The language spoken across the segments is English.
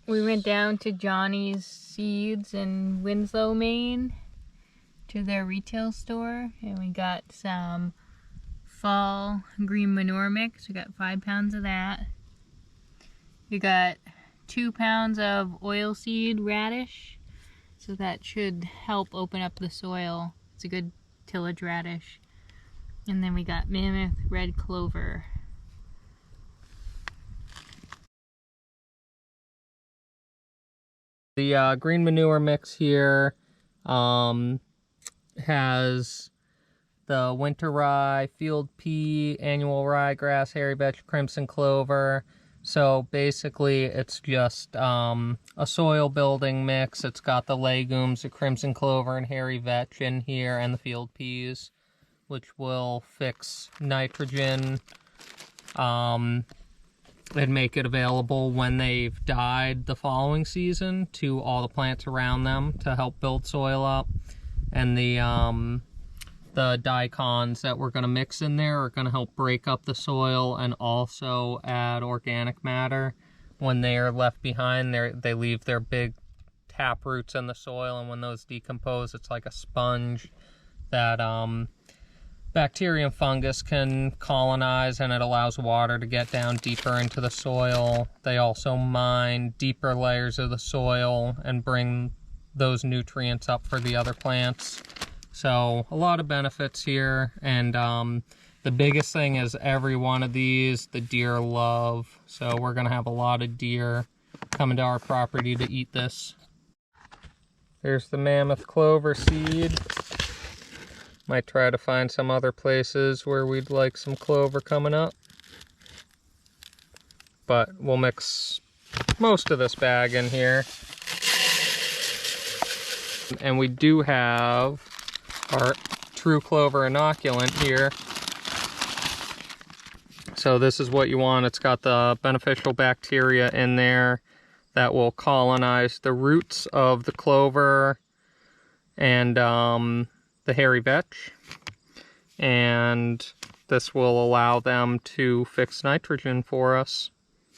We went down to Johnny's Seeds in Winslow, Maine, to their retail store, and we got some fall green manure mix. We got 5 pounds of that. We got 2 pounds of oilseed radish, so that should help open up the soil. It's a good tillage radish. And then we got mammoth red clover. The green manure mix here has the winter rye, field pea, annual ryegrass, hairy vetch, crimson clover. So basically it's just a soil building mix. It's got the legumes, the crimson clover and hairy vetch in here, and the field peas, which will fix nitrogen and make it available when they've died the following season to all the plants around them to help build soil up. And the daikons that we're going to mix in there are going to help break up the soil and also add organic matter. When they are left behind, they leave their big tap roots in the soil, and when those decompose, it's like a sponge that bacteria and fungus can colonize, and it allows water to get down deeper into the soil. They also mine deeper layers of the soil and bring those nutrients up for the other plants. So a lot of benefits here, and the biggest thing is every one of these the deer love. So we're gonna have a lot of deer coming to our property to eat this. There's the mammoth clover seed. Might try to find some other places where we'd like some clover coming up. But we'll mix most of this bag in here. And we do have our true clover inoculant here. So this is what you want. It's got the beneficial bacteria in there that will colonize the roots of the clover and the hairy vetch, and this will allow them to fix nitrogen for us.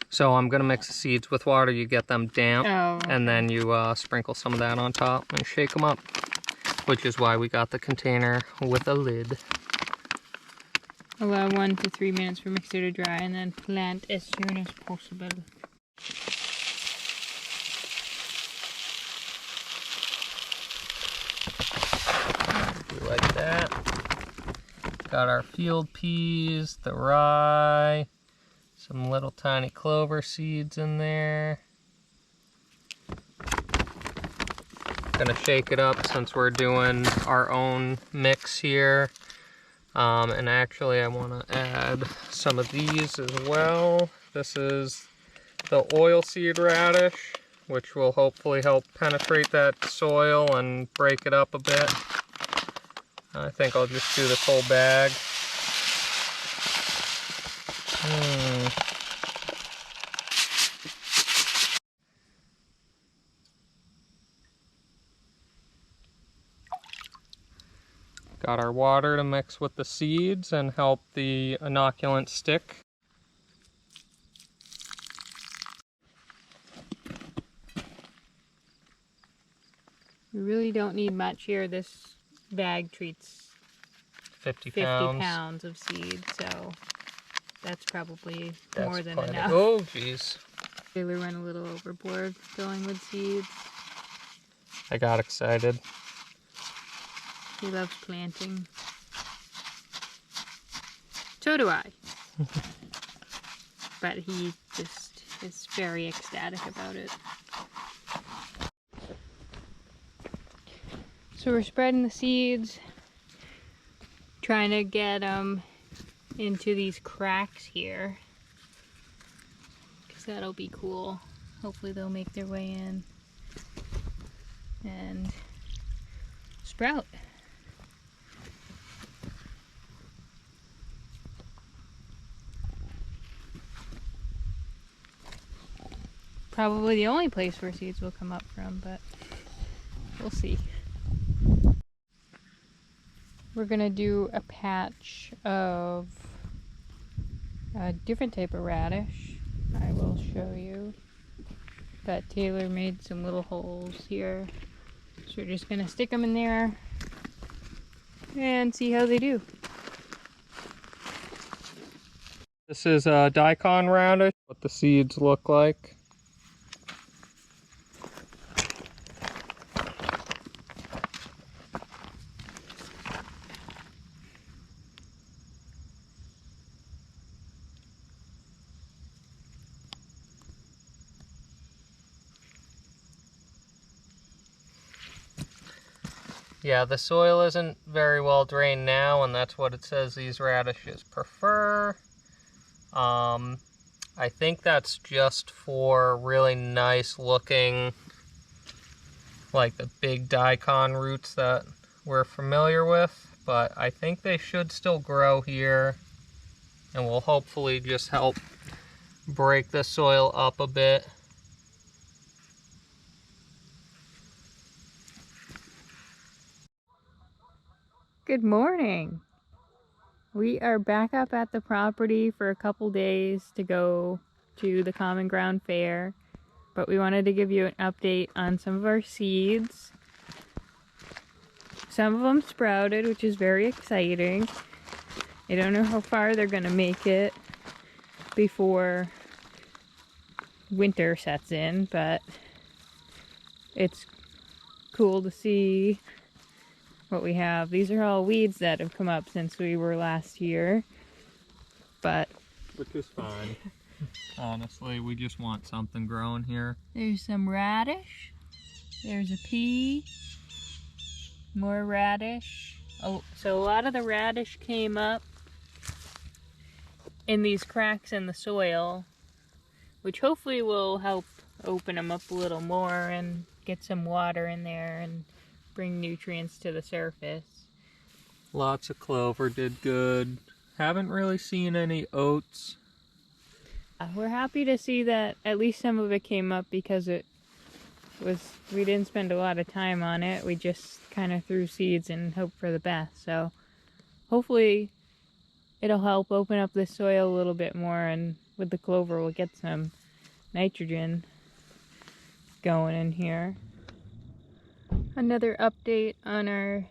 So I'm gonna mix the seeds with water. You get them damp, and then you sprinkle some of that on top and shake them up, which is why we got the container with a lid. Allow 1 to 3 minutes for mixture to dry, and then plant as soon as possible. Like that. Got our field peas, the rye, some little tiny clover seeds in there. Gonna shake it up since we're doing our own mix here. And actually I want to add some of these as well. This is the oilseed radish, which will hopefully help penetrate that soil and break it up a bit. I think I'll just do this whole bag. Got our water to mix with the seeds and help the inoculant stick. We really don't need much here. This bag treats 50 pounds of seed, so that's probably more than enough. Oh, geez. We went a little overboard filling with seeds. I got excited. He loves planting. So do I. But he just is very ecstatic about it. So we're spreading the seeds, trying to get them into these cracks here, because that'll be cool. Hopefully they'll make their way in and sprout. Probably the only place where seeds will come up from, but we'll see. We're gonna do a patch of a different type of radish. I will show you. But Taylor made some little holes here. So we're just gonna stick them in there and see how they do. This is a daikon radish, what the seeds look like. Yeah, the soil isn't very well drained now, and that's what it says these radishes prefer. I think that's just for really nice looking, like the big daikon roots that we're familiar with, but I think they should still grow here and will hopefully just help break the soil up a bit. Good morning. We are back up at the property for a couple days to go to the Common Ground Fair, but we wanted to give you an update on some of our seeds. Some of them sprouted, which is very exciting. I don't know how far they're gonna make it before winter sets in, but it's cool to see what we have. These are all weeds that have come up since we were last year, but Which is fine. Honestly, we just want something growing here. there's some radish, there's a pea, more radish. Oh, so a lot of the radish came up in these cracks in the soil, which hopefully will help open them up a little more and get some water in there and bring nutrients to the surface. Lots of clover did good. Haven't really seen any oats. We're happy to see that at least some of it came up because we didn't spend a lot of time on it. We just kind of threw seeds and hoped for the best. So hopefully it'll help open up the soil a little bit more, and with the clover we'll get some nitrogen going in here. Another update on our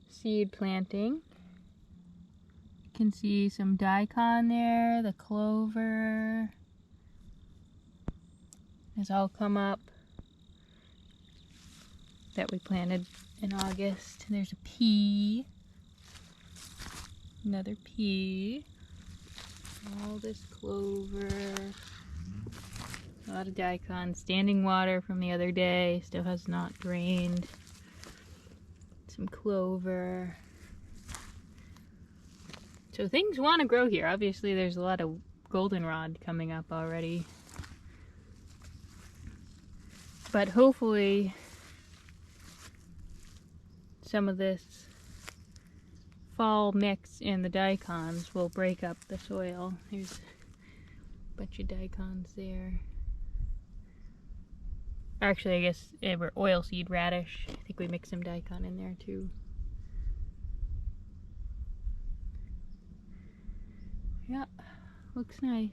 seed planting. You can see some daikon there, the clover has all come up that we planted in August. There's a pea, another pea, all this clover, a lot of daikon. Standing water from the other day, still has not drained. Some clover. So things want to grow here. Obviously there's a lot of goldenrod coming up already. But hopefully some of this fall mix in the daikons will break up the soil. There's a bunch of daikons there. Actually, I guess they were oilseed radish. I think we mixed some daikon in there too. Yeah, looks nice.